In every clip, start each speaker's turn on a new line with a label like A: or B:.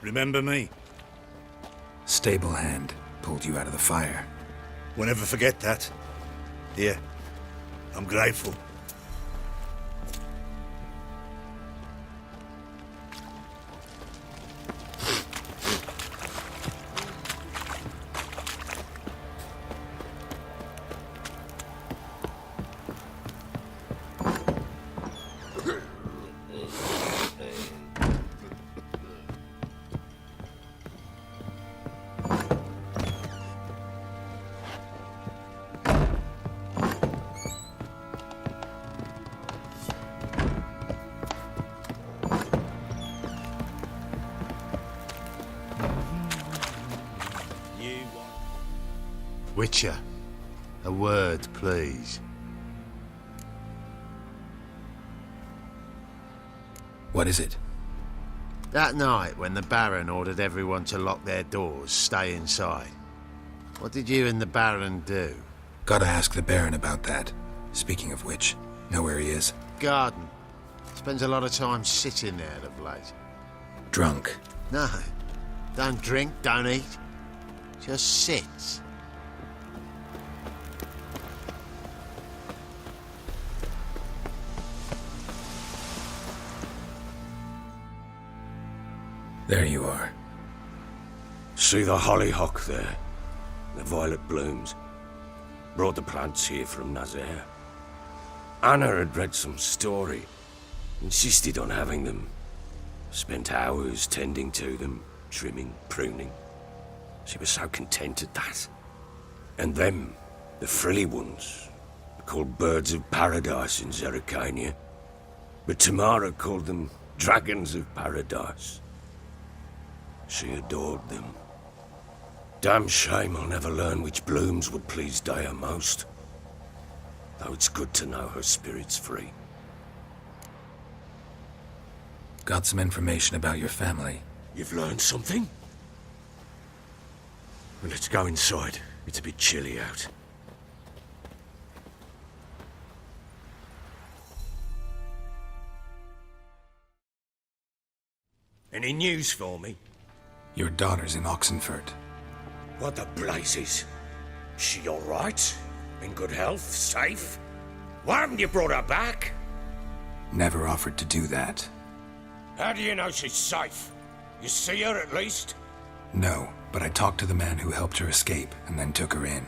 A: Remember me?
B: Stable hand pulled you out of the fire.
A: We'll never forget that. Here, I'm grateful.
C: Witcher, a word, please.
B: What is it?
C: That night when the Baron ordered everyone to lock their doors, stay inside. What did you and the Baron do?
B: Gotta ask the Baron about that. Speaking of which, know where he is?
C: Garden. Spends a lot of time sitting there of late.
B: Drunk.
C: No. Don't drink, don't eat. Just sits.
B: There you are.
D: See the hollyhock there? The violet blooms. Brought the plants here from Nazaire. Anna had read some story. Insisted on having them. Spent hours tending to them, trimming, pruning. She was so content at that. And them, the frilly ones, are called birds of paradise in Zerrikania. But Tamara called them dragons of paradise. She adored them. Damn shame I'll never learn which blooms would please Daya most. Though it's good to know her spirit's free.
B: Got some information about your family.
D: You've learned something? Well, let's go inside. It's a bit chilly out. Any news for me?
B: Your daughter's in Oxenfurt.
D: What the blazes? She all right? In good health? Safe? Why haven't you brought her back?
B: Never offered to do that.
D: How do you know she's safe? You see her at least?
B: No, but I talked to the man who helped her escape and then took her in.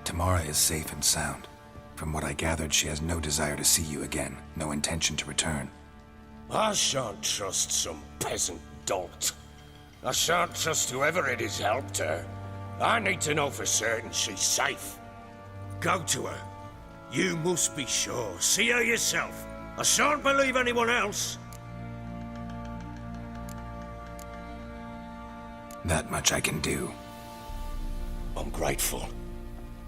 B: Tamara is safe and sound. From what I gathered, she has no desire to see you again, no intention to return.
D: I shan't trust some peasant dolt. I shan't trust whoever it is helped her. I need to know for certain she's safe. Go to her. You must be sure. See her yourself. I shan't believe anyone else.
B: That much I can do.
D: I'm grateful.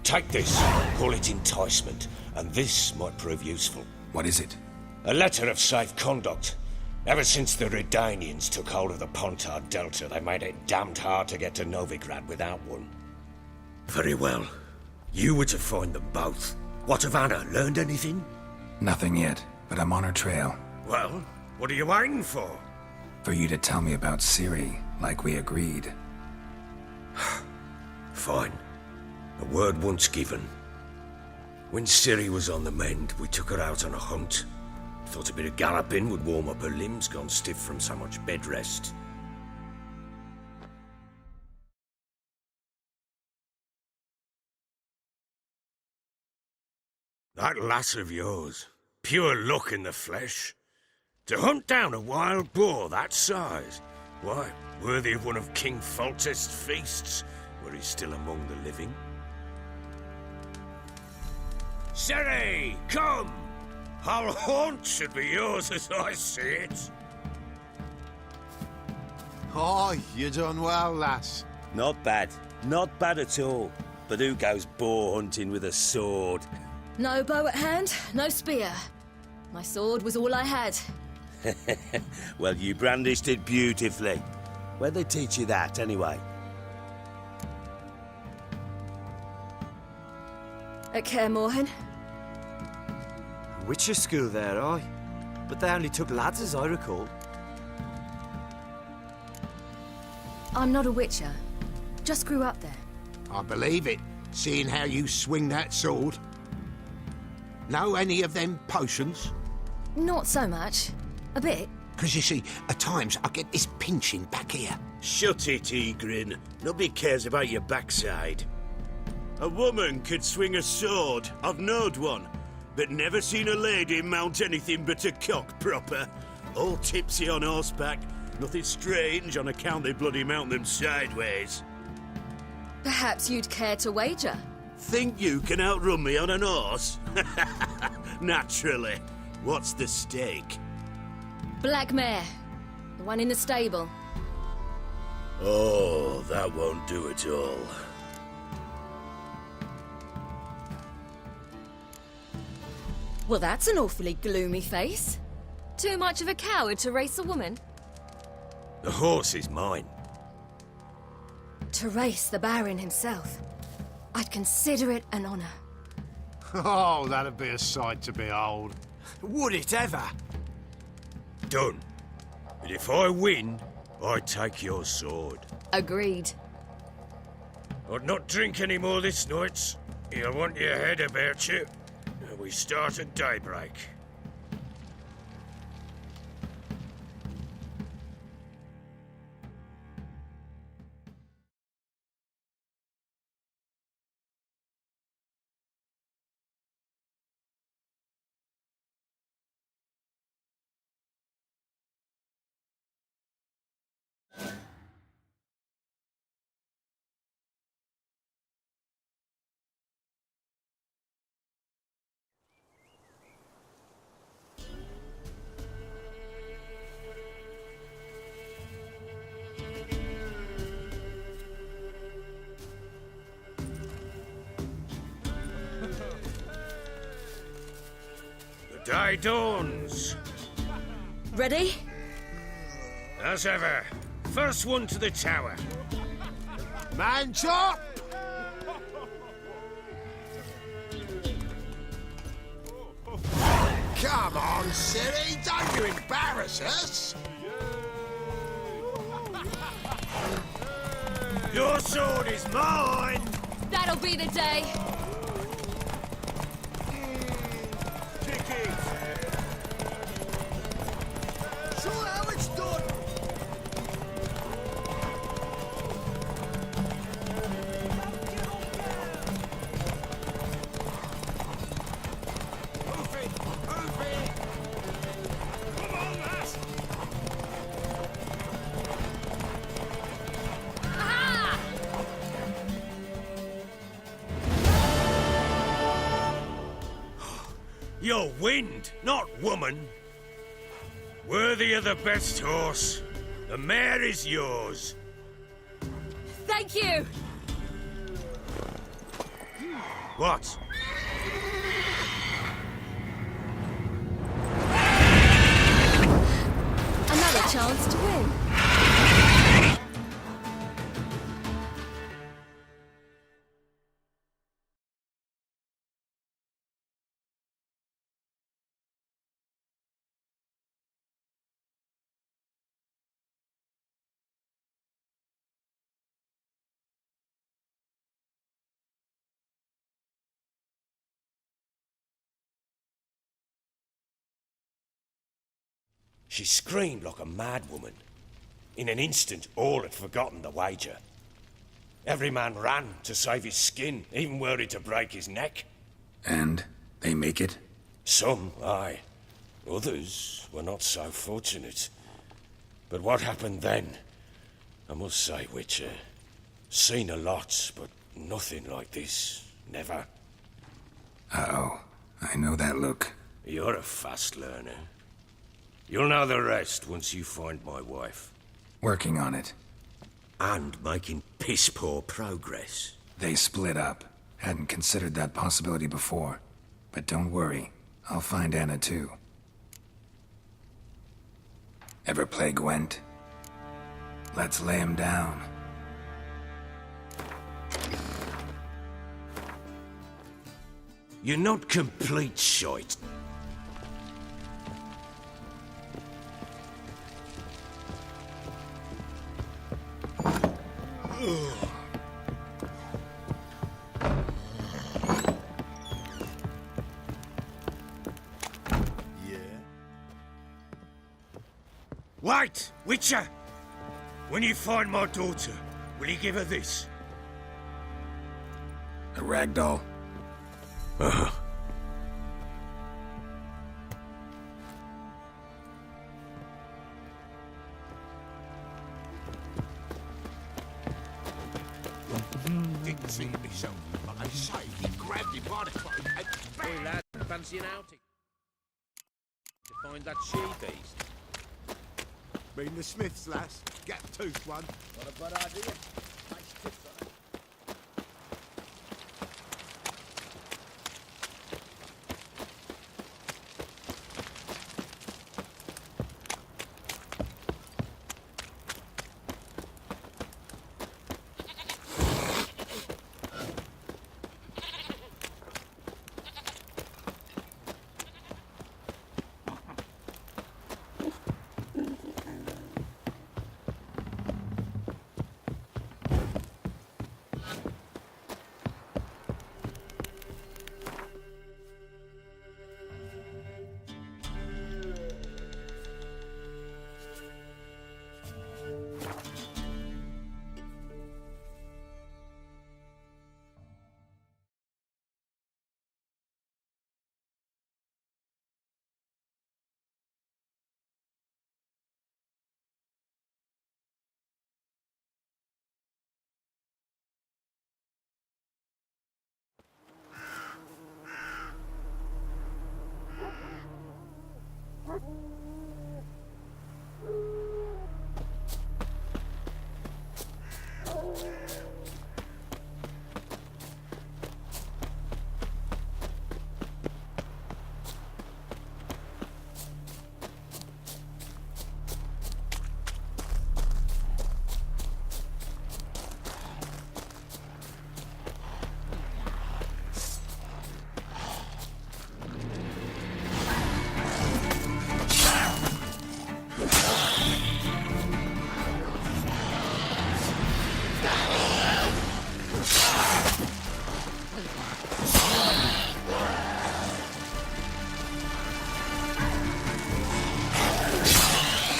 D: Take this. Call it enticement. And this might prove useful.
B: What is it?
D: A letter of safe conduct. Ever since the Redanians took hold of the Pontard Delta, they made it damned hard to get to Novigrad without one. Very well. You were to find them both. What of Anna? Learned anything?
B: Nothing yet, but I'm on her trail.
D: Well, what are you waiting for?
B: For you to tell me about Ciri, like we agreed.
D: Fine. A word once given. When Ciri was on the mend, we took her out on a hunt. Thought a bit of galloping would warm up her limbs, gone stiff from so much bed rest. That lass of yours, pure luck in the flesh. To hunt down a wild boar that size, why, worthy of one of King Foltest's feasts, where he's still among the living. Ciri, come! Our haunt should be yours as I see it.
C: Oh, you done well, lass.
E: Not bad. Not bad at all. But who goes boar hunting with a sword?
F: No bow at hand, no spear. My sword was all I had.
E: Well, you brandished it beautifully. Where'd they teach you that, anyway?
F: At Kaer Morhen.
G: Witcher school there, aye. But they only took lads, as I recall.
F: I'm not a witcher. Just grew up there.
G: I believe it, seeing how you swing that sword. Know any of them potions?
F: Not so much. A bit.
G: Because you see, at times I get this pinching back here.
E: Shut it, Egrin. Nobody cares about your backside. A woman could swing a sword. I've knowed one. But never seen a lady mount anything but a cock proper. All tipsy on horseback. Nothing strange on account they bloody mount them sideways.
F: Perhaps you'd care to wager?
E: Think you can outrun me on an horse? Naturally. What's the stake?
F: Black mare. The one in the stable.
E: Oh, that won't do at all.
F: Well, that's an awfully gloomy face. Too much of a coward to race a woman?
D: The horse is mine.
F: To race the Baron himself. I'd consider it an honor.
G: Oh, that'd be a sight to behold.
H: Would it ever?
D: Done. But if I win, I take your sword.
F: Agreed.
D: I'd not drink any more this night. You'll want your head about you. We start at daybreak. The day dawns.
F: Ready?
D: As ever, first one to the tower.
G: Man chop! Come on, silly, don't you embarrass us!
D: Your sword is mine!
F: That'll be the day.
G: Show how it's done!
D: You're wind, not woman. Worthy of the best horse. The mare is yours.
F: Thank you!
D: What?
F: Another chance to win.
D: She screamed like a mad woman. In an instant, all had forgotten the wager. Every man ran to save his skin, even worried to break his neck.
B: And they make it?
D: Some, aye. Others were not so fortunate. But what happened then? I must say, Witcher, seen a lot, but nothing like this. Never.
B: Uh-oh. I know that look.
D: You're a fast learner. You'll know the rest once you find my wife.
B: Working on it.
D: And making piss-poor progress.
B: They split up. Hadn't considered that possibility before. But don't worry. I'll find Anna too. Ever play Gwent? Let's lay him down.
D: You're not complete shite.
A: Yeah?
D: Wait, Witcher! When you find my daughter, will you give her this?
B: A rag doll.
G: Didn't see it myself, but I say he grabbed him by the throat and bang!
H: Lad, fancy an outing to find that she-beast?
G: Mean the Smiths, lass. Gap-toothed one.
H: Not a bad idea. Nice tip for that.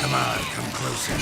B: Come on, come closer.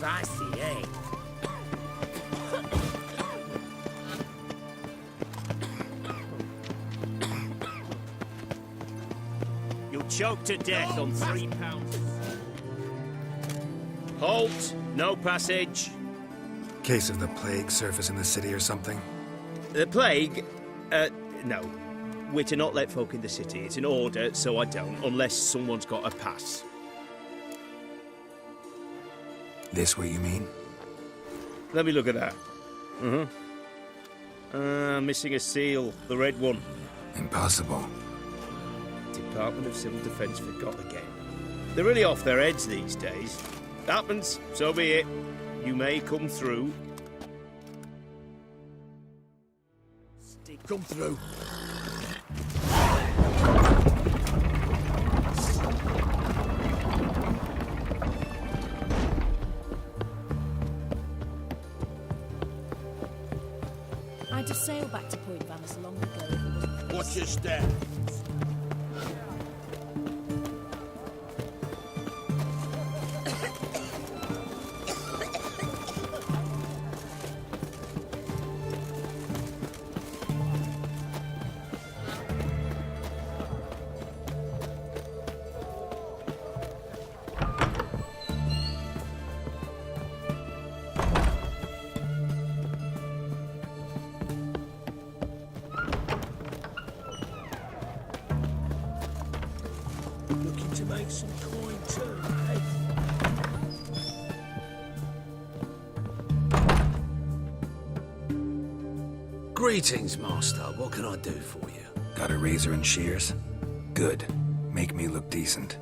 H: spicy, eh? You'll choke to death on £3. Halt! No passage.
B: Case of the plague surface in the city or something?
H: The plague? No. We're to not let folk in the city. It's an order, so I don't, unless someone's got a pass.
B: This what you mean?
H: Let me look at that. Missing a seal, the red one.
B: Impossible.
H: Department of Civil Defence forgot again. They're really off their heads these days. Happens, so be it. You may come through.
E: Come through.
I: I had to sail back to Point Vannis long ago if it wasn't for this.
E: Watch your step. Looking to make some coin too, eh?
J: Greetings, Master. What can I do for you?
B: Got a razor and shears? Good. Make me look decent.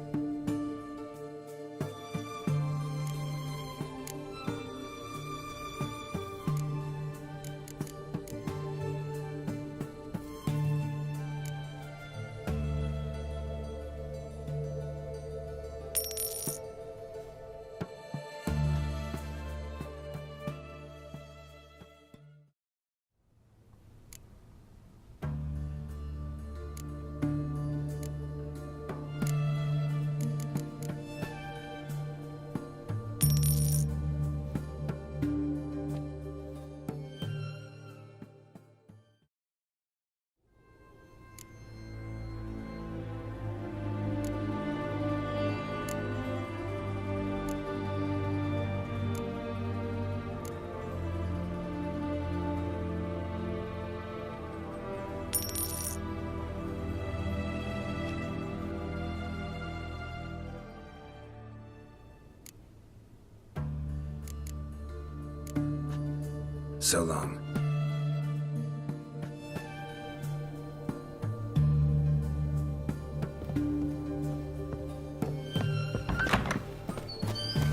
B: So long.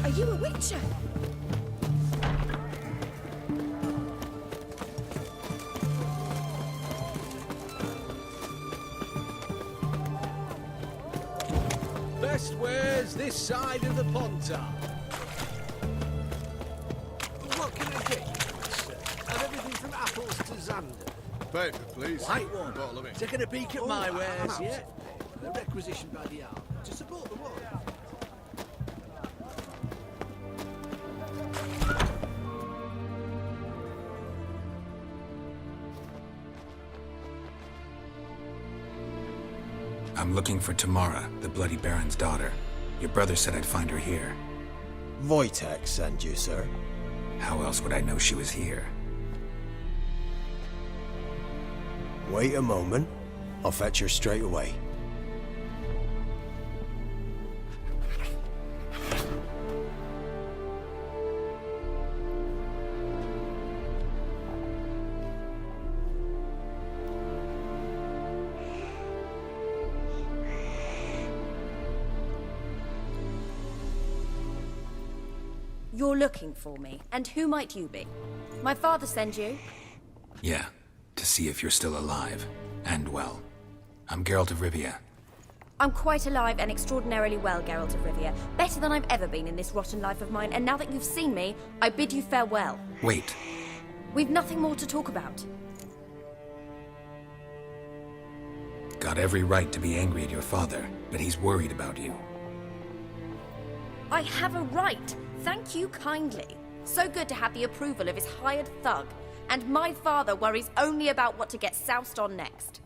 I: Are you a witcher?
J: Best wares this side of the Pontar. What can I get you, sir? Have everything from apples to Xander.
K: Paper, please.
J: White one.
K: Bottle of it.
J: Taking a peek at my wares, yeah? The requisition by the hour to support the war.
B: I'm looking for Tamara, the Bloody Baron's daughter. Your brother said I'd find her here.
L: Wojtek sent you, sir.
B: How else would I know she was here?
L: Wait a moment. I'll fetch her straight away.
M: You're looking for me, and who might you be? My father sent you?
B: Yeah, to see if you're still alive. And well. I'm Geralt of Rivia.
M: I'm quite alive and extraordinarily well, Geralt of Rivia. Better than I've ever been in this rotten life of mine, and now that you've seen me, I bid you farewell.
B: Wait.
M: We've nothing more to talk about.
B: Got every right to be angry at your father, but he's worried about you.
M: I have a right. Thank you kindly. So good to have the approval of his hired thug. And my father worries only about what to get soused on next.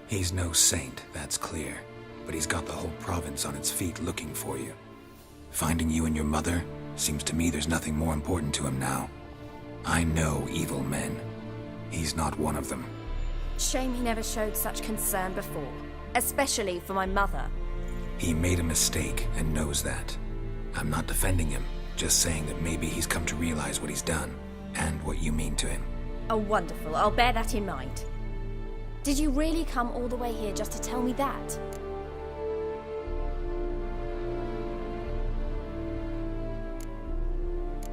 B: He's no saint, that's clear. But he's got the whole province on its feet looking for you. Finding you and your mother, seems to me there's nothing more important to him now. I know evil men. He's not one of them.
M: Shame he never showed such concern before. Especially for my mother.
B: He made a mistake and knows that. I'm not defending him, just saying that maybe he's come to realize what he's done, and what you mean to him.
M: Oh, wonderful. I'll bear that in mind. Did you really come all the way here just to tell me that?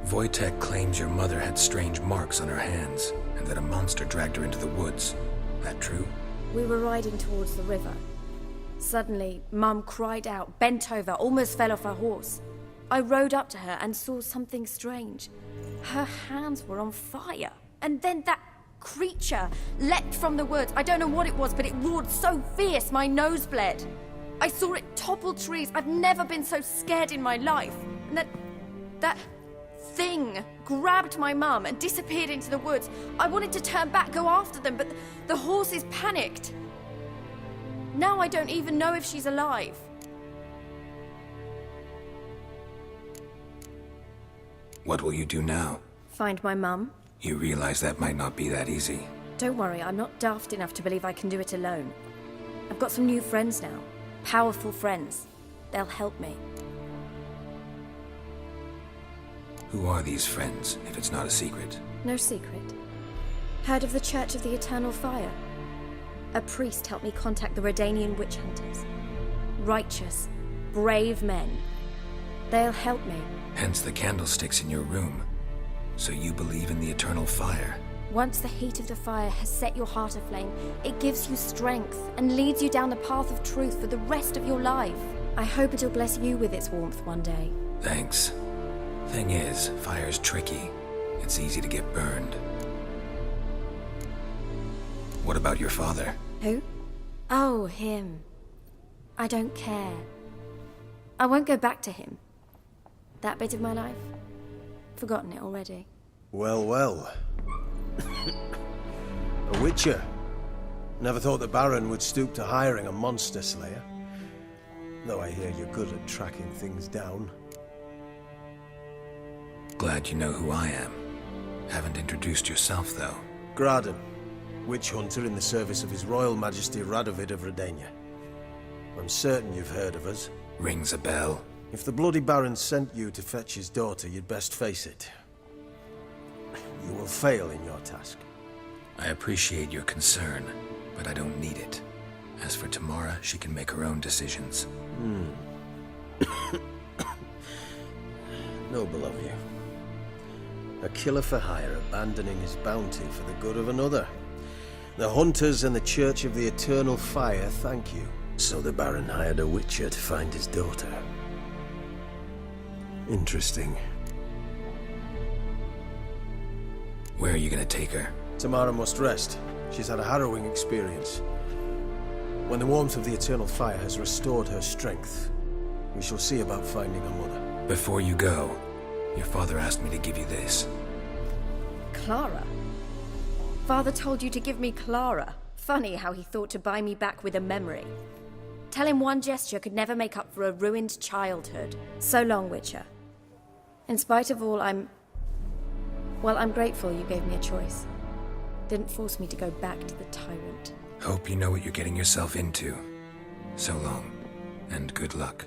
B: Wojtek claims your mother had strange marks on her hands, and that a monster dragged her into the woods. That true?
M: We were riding towards the river. Suddenly, Mum cried out, bent over, almost fell off her horse. I rode up to her and saw something strange. Her hands were on fire. And then that creature leapt from the woods. I don't know what it was, but it roared so fierce my nose bled. I saw it topple trees. I've never been so scared in my life. And that thing grabbed my mum and disappeared into the woods. I wanted to turn back, go after them, but the horses panicked. Now I don't even know if she's alive.
B: What will you do now?
M: Find my mum.
B: You realize that might not be that easy.
M: Don't worry, I'm not daft enough to believe I can do it alone. I've got some new friends now. Powerful friends. They'll help me.
B: Who are these friends, if it's not a secret?
M: No secret. Heard of the Church of the Eternal Fire? A priest helped me contact the Redanian witch hunters. Righteous, brave men. They'll help me.
B: Hence the candlesticks in your room. So you believe in the eternal fire?
M: Once the heat of the fire has set your heart aflame, it gives you strength and leads you down the path of truth for the rest of your life. I hope it'll bless you with its warmth one day.
B: Thanks. Thing is, fire's tricky. It's easy to get burned. What about your father?
M: Who? Oh, him. I don't care. I won't go back to him. That bit of my life? Forgotten it already.
L: Well, well. A witcher. Never thought the Baron would stoop to hiring a monster slayer. Though I hear you're good at tracking things down.
B: Glad you know who I am. Haven't introduced yourself, though.
L: Graden, witch hunter in the service of His Royal Majesty Radovid of Redania. I'm certain you've heard of us.
B: Rings a bell.
L: If the Bloody Baron sent you to fetch his daughter, you'd best face it. You will fail in your task.
B: I appreciate your concern, but I don't need it. As for Tamara, she can make her own decisions.
L: Noble of you. A killer for hire abandoning his bounty for the good of another. The hunters and the Church of the Eternal Fire thank you. So the Baron hired a witcher to find his daughter. Interesting.
B: Where are you gonna take her?
L: Tamara must rest. She's had a harrowing experience. When the warmth of the Eternal Fire has restored her strength, we shall see about finding her mother.
B: Before you go, your father asked me to give you this.
M: Clara? Father told you to give me Clara. Funny how he thought to buy me back with a memory. Tell him one gesture could never make up for a ruined childhood. So long, Witcher. In spite of all, I'm grateful you gave me a choice. Didn't force me to go back to the tyrant.
B: Hope you know what you're getting yourself into. So long, and good luck.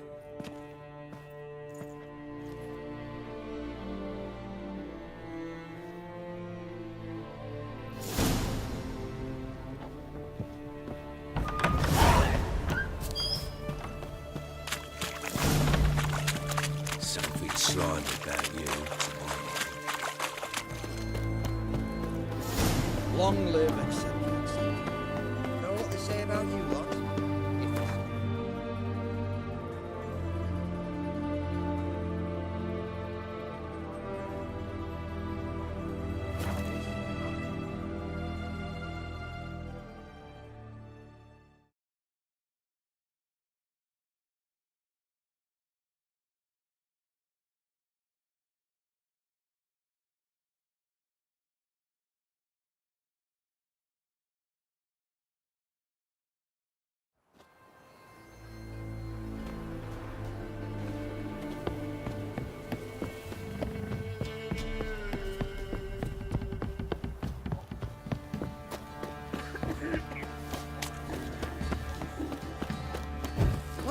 D: Something slimy about you.
J: Long live, etc. Know what they say about you lot?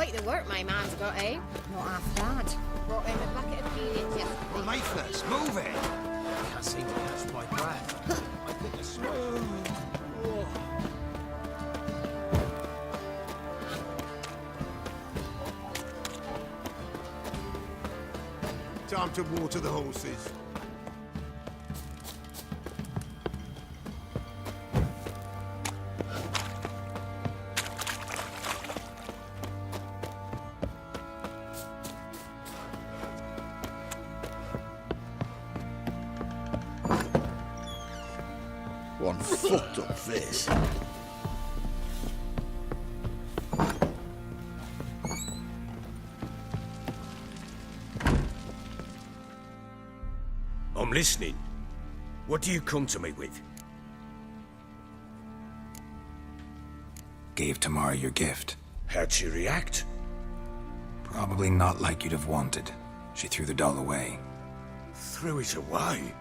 K: Quite the work my man's got, eh? Not half bad. Brought in a bucket of beer yesterday.
J: Well, Mayfirst, move it! I can't seem to catch my breath. I think I swear.
G: Time to water the horses.
A: One fucked up face.
D: I'm listening. What do you come to me with?
B: Gave Tamara your gift.
D: How'd she react?
B: Probably not like you'd have wanted. She threw the doll away.
D: Threw it away?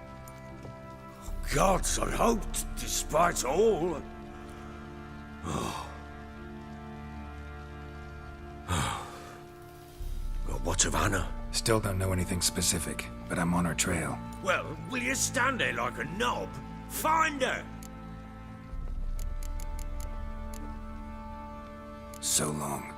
D: Oh, gods, I hoped, despite all. Oh. Well, what of Anna?
B: Still don't know anything specific, but I'm on her trail.
D: Well, will you stand there like a knob? Find her!
B: So long.